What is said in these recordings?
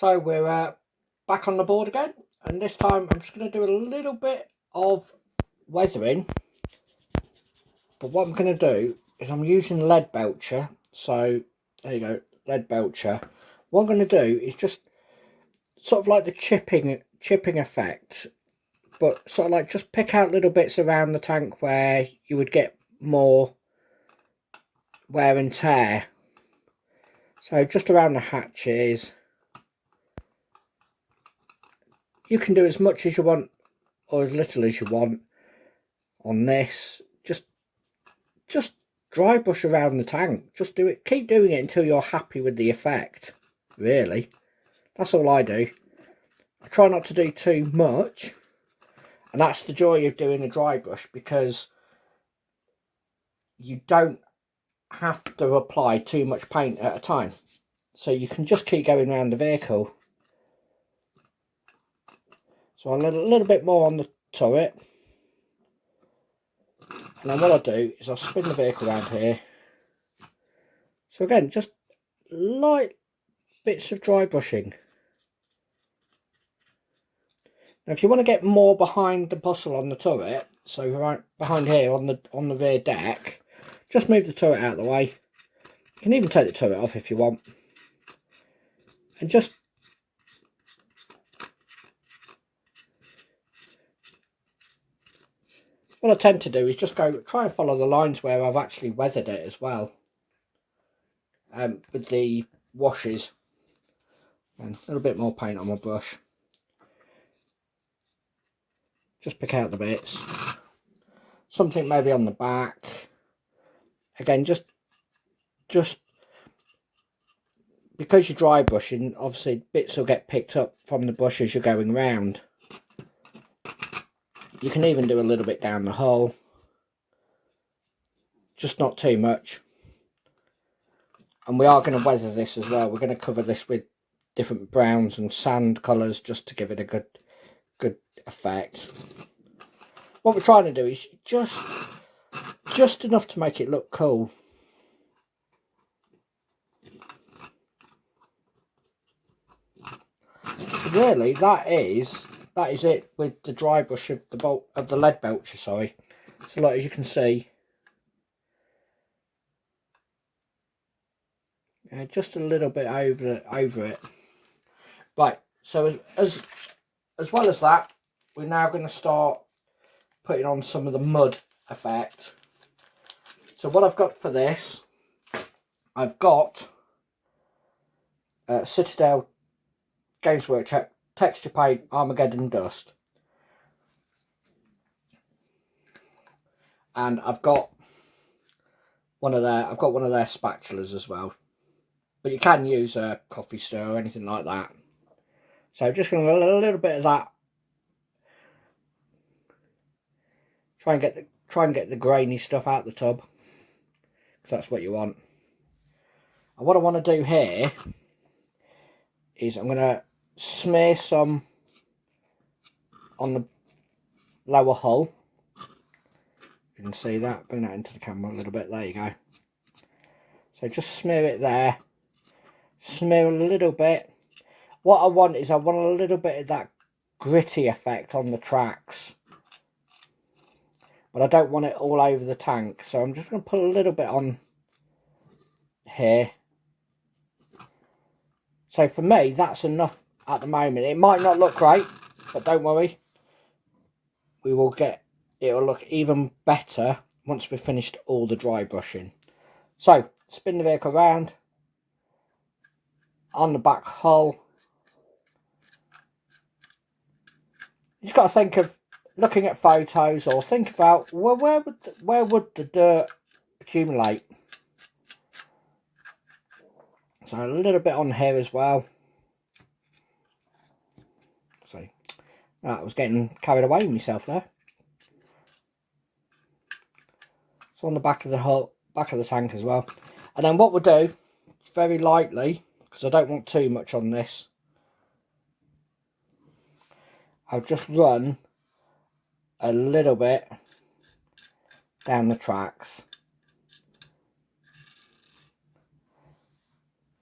So we're back on the board again, and this time I'm just going to do a little bit of weathering. But what I'm going to do is I'm using lead belcher. So there you go, lead belcher. What I'm going to do is just sort of like the chipping effect, but sort of like just pick out little bits around the tank where you would get more wear and tear. So just around the hatches. You can do as much as you want or as little as you want on this. Just dry brush around the tank. Just do it. Keep doing it until you're happy with the effect. Really. That's all I do. I try not to do too much. And that's the joy of doing a dry brush, because you don't have to apply too much paint at a time. So you can just keep going around the vehicle. So a little bit more on the turret. And then what I'll do is I'll spin the vehicle around here. So again, just light bits of dry brushing. Now if you want to get more behind the bustle on the turret, so right behind here on the rear deck, just move the turret out of the way. You can even take the turret off if you want. And just what I tend to do is just try and follow the lines where I've actually weathered it as well. With the washes. And a little bit more paint on my brush. Just pick out the bits. Something maybe on the back. Again, just because you're dry brushing, obviously bits will get picked up from the brush as you're going round. You can even do a little bit down the hull. Just not too much. And we are going to weather this as well. We're going to cover this with different browns and sand colours just to give it a good effect. What we're trying to do is just enough to make it look cool. So really, that is it with the dry brush of the lead belcher. Sorry. So like as you can see, just a little bit over it. Right. So as well as that, we're now going to start putting on some of the mud effect. So what I've got for this, I've got Citadel Games Workshop texture paint Armageddon dust, and I've got one of their spatulas as well, but you can use a coffee stir or anything like that. So just going to a little bit of that. Try and get the grainy stuff out the tub, because that's what you want. And what I want to do here is I'm going to smear some on the lower hull. You can see that. Bring that into the camera a little bit. There you go. So just smear it there. Smear a little bit. What I want is I want a little bit of that gritty effect on the tracks. But I don't want it all over the tank. So I'm just going to put a little bit on here. So for me, that's enough at the moment. It might not look great, but don't worry. It'll look even better once we've finished all the dry brushing. So, spin the vehicle around. On the back hull. You just got to think of looking at photos, or think about, well, where would the dirt accumulate? So a little bit on here as well. So I was getting carried away with myself there. So on the back of the hull, back of the tank as well. And then what we'll do, very lightly, because I don't want too much on this, I'll just run a little bit down the tracks.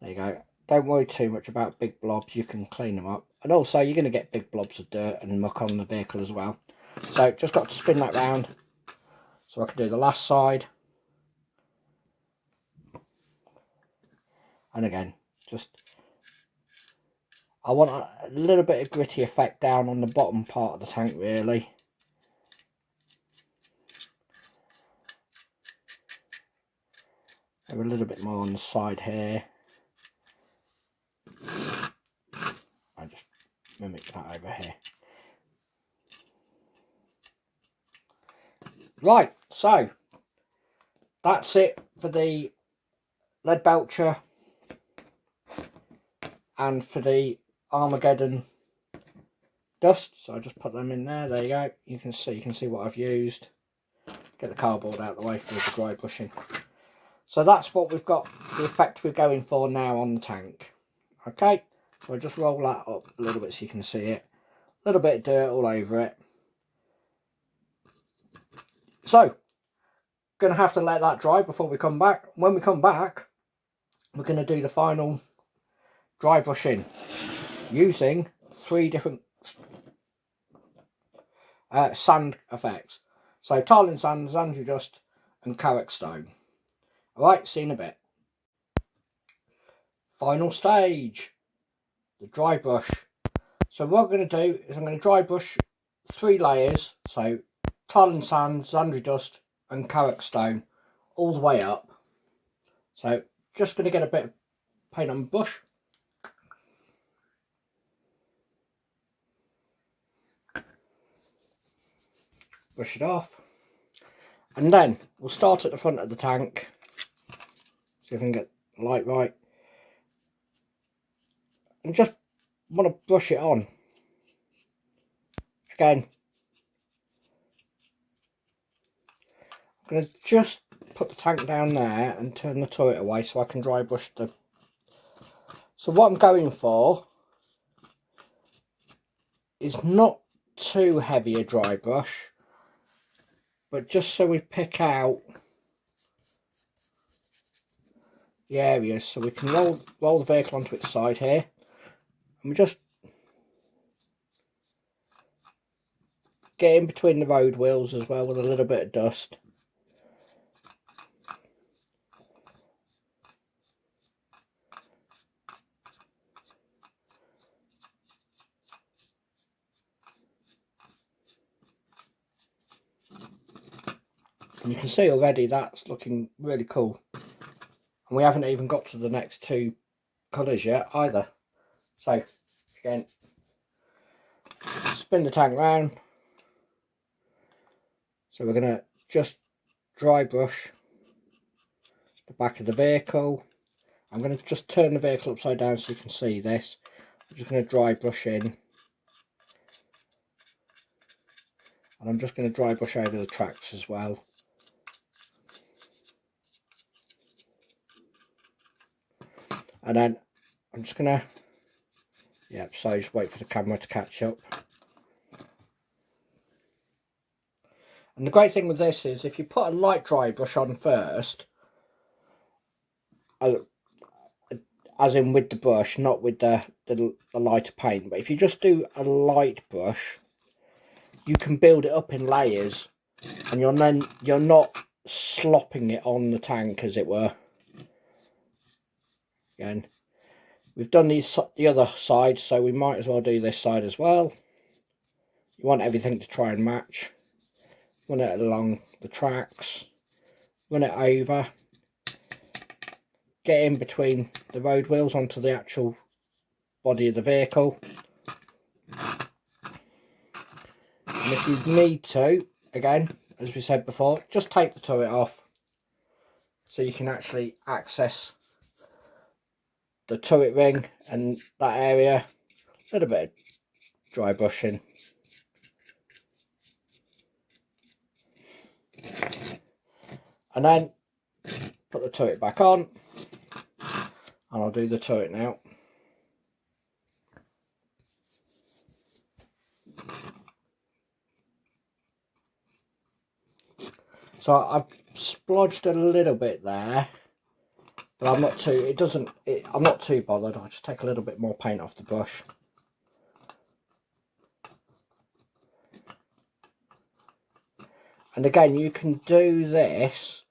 There you go. don't worry too much about big blobs, you can clean them up. And also you're going to get big blobs of dirt and muck on the vehicle as well. So just got to spin that round so I can do the last side. And again, just I want a little bit of gritty effect down on the bottom part of the tank really. Maybe a little bit more on the side here. I just mimic that over here. Right, so that's it for the lead belcher and for the Armageddon dust. So I just put them in there. There you go. You can see what I've used. Get the cardboard out of the way for the dry brushing. So that's what we've got, the effect we're going for now on the tank. Okay, so I just roll that up a little bit so you can see it. A little bit of dirt all over it. So, going to have to let that dry before we come back. When we come back, we're going to do the final dry brushing using 3 different sand effects. So, tiling sand, Zandri dust and Carrick stone. Alright, see you in a bit. Final stage, the dry brush. So what I'm going to do is I'm going to dry brush 3 layers. So tiling sand, Zandri dust and Carrick stone all the way up. So just going to get a bit of paint on the brush. Brush it off. And then we'll start at the front of the tank. See if I can get the light right. And just want to brush it on. Again, I'm going to just put the tank down there and turn the turret away so I can dry brush the... So what I'm going for is not too heavy a dry brush, but just so we pick out the areas so we can roll the vehicle onto its side here, and we just get in between the road wheels as well with a little bit of dust. And you can see already that's looking really cool. And we haven't even got to the next 2 colours yet either. So, again, spin the tank round. So we're going to just dry brush the back of the vehicle. I'm going to just turn the vehicle upside down so you can see this. I'm just going to dry brush in. And I'm just going to dry brush over the tracks as well. And then I'm just going to, so just wait for the camera to catch up. And the great thing with this is if you put a light dry brush on first, as in with the brush, not with the lighter paint, but if you just do a light brush, you can build it up in layers and you're not slopping it on the tank, as it were. Again, we've done the other side, so we might as well do this side as well. You want everything to try and match. Run it along the tracks, run it over, get in between the road wheels onto the actual body of the vehicle. And if you need to, again, as we said before, just take the turret off so you can actually access the turret ring and that area. A little bit of dry brushing. And then put the turret back on, and I'll do the turret now. So I've splodged a little bit there But I'm not too, I'm not too bothered. I'll just take a little bit more paint off the brush. And again, you can do this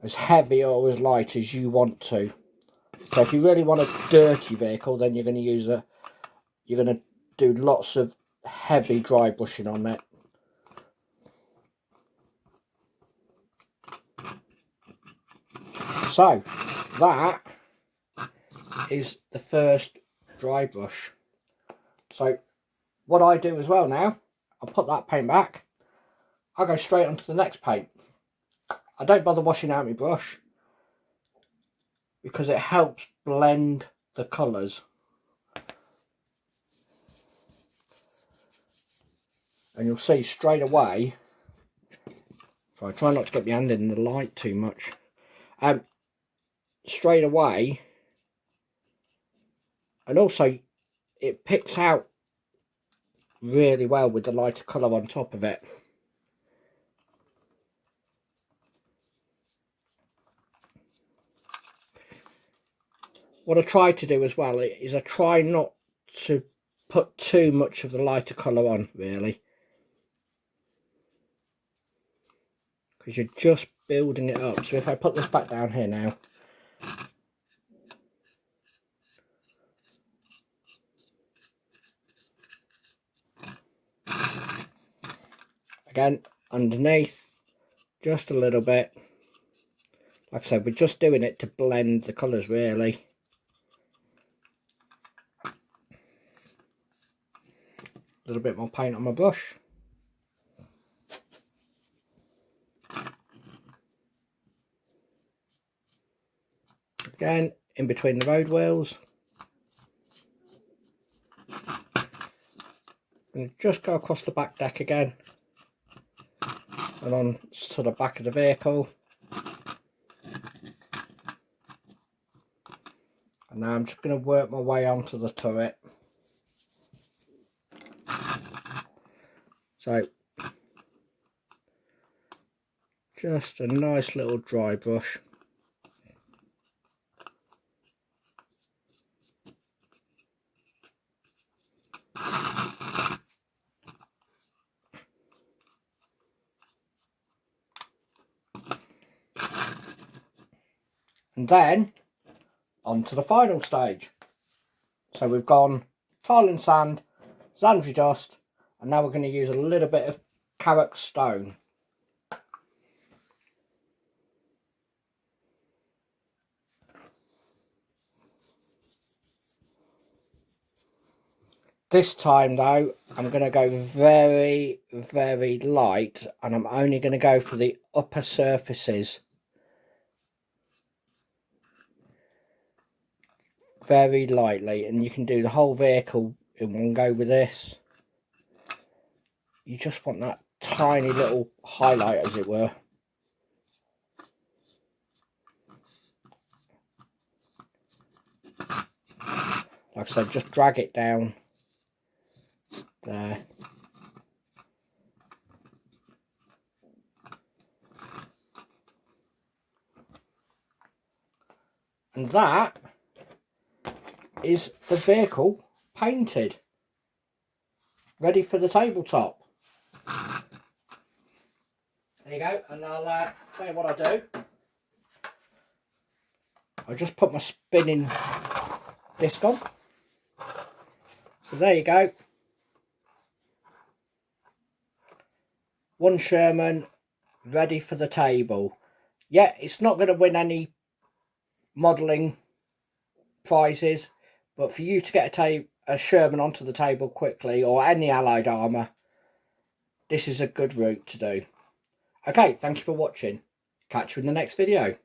as heavy or as light as you want to. So if you really want a dirty vehicle, then you're going to do lots of heavy dry brushing on it. So that is the first dry brush. So what I do as well now, I'll put that paint back. I'll go straight onto the next paint. I don't bother washing out my brush because it helps blend the colours. And you'll see straight away, so I try not to get my hand in the light too much. Straight away, and also it picks out really well with the lighter colour on top of it. What I try to do as well is I try not to put too much of the lighter colour on, really, because you're just building it up. So if I put this back down here now, again underneath just a little bit. Like I said, we're just doing it to blend the colours really. A little bit more paint on my brush. Again, in between the road wheels. And just go across the back deck again. And on to the back of the vehicle. And now I'm just going to work my way onto the turret. So, just a nice little dry brush. And then, on to the final stage. So we've gone tile and sand, Zandri dust, and now we're going to use a little bit of Carrick stone. This time though, I'm going to go very, very light, and I'm only going to go for the upper surfaces. Very lightly, and you can do the whole vehicle in one go with this. You just want that tiny little highlight, as it were. Like I said, just drag it down there. And that is the vehicle painted, ready for the tabletop. There you go, and I'll tell you what I do. I just put my spinning disc on. So there you go. One Sherman ready for the table. Yeah, it's not going to win any modelling prizes, but for you to get a Sherman onto the table quickly, or any allied armour, this is a good route to do. Okay, thank you for watching. Catch you in the next video.